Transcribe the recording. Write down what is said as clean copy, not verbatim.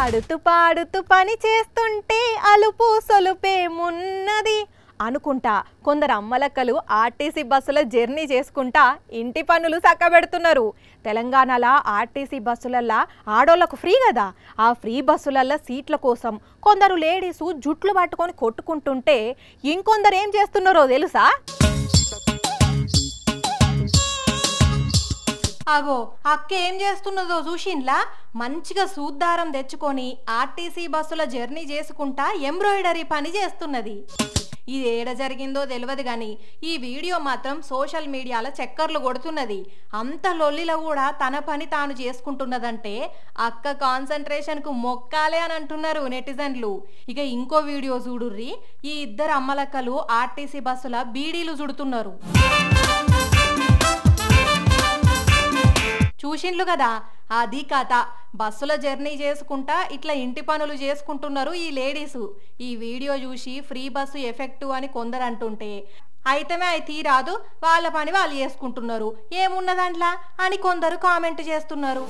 ఆడుతూ పాడుతూ పని చేస్తుంటే అలుపు సొలుపేమున్నది అనుకుంటా కొందరు అమ్మలక్కలు ఆర్టీసీ బస్సుల జర్నీ చేసుకుంటా ఇంటి పనులు చక్కబెడుతున్నారు. తెలంగాణలో ఆర్టీసీ బస్సులల్లో ఆడోళ్ళకు ఫ్రీ కదా, ఆ ఫ్రీ బస్సులల్లో సీట్ల కోసం కొందరు లేడీసు జుట్లు పట్టుకొని కొట్టుకుంటుంటే ఇంకొందరు ఏం చేస్తున్నారో తెలుసా? అగో అక్క ఏం చేస్తున్నదో చూసిండ్లా, మంచిగా సూద్దారం తెచ్చుకొని ఆర్టీసీ బస్సుల జర్నీ చేసుకుంటా ఎంబ్రాయిడరీ పని చేస్తున్నది. ఇది ఏడ జరిగిందో తెలియదు కానీ ఈ వీడియో మాత్రం సోషల్ మీడియాలో చక్కర్లు కొడుతున్నది. అంత లొల్లిలో కూడా తన పని తాను చేసుకుంటున్నదంటే అక్క కాన్సంట్రేషన్కు మొక్కాలే అని అంటున్నారు నెటిజన్లు. ఇక ఇంకో వీడియో చూడుర్రి, ఈ ఇద్దరు అమ్మలక్కలు ఆర్టీసీ బస్సుల బీడీలు చుడుతున్నారు. చూసిండ్లు కదా, అది కథ. బస్సుల జర్నీ చేసుకుంటా ఇట్లా ఇంటి పనులు చేసుకుంటున్నారు ఈ లేడీసు. ఈ వీడియో చూసి ఫ్రీ బస్సు ఎఫెక్టివ్ అని కొందరు అంటుంటే అయితమే అయి తీరాదు, వాళ్ళ పని వాళ్ళు చేసుకుంటున్నారు, ఏమున్నదంట్లా అని కొందరు కామెంట్ చేస్తున్నారు.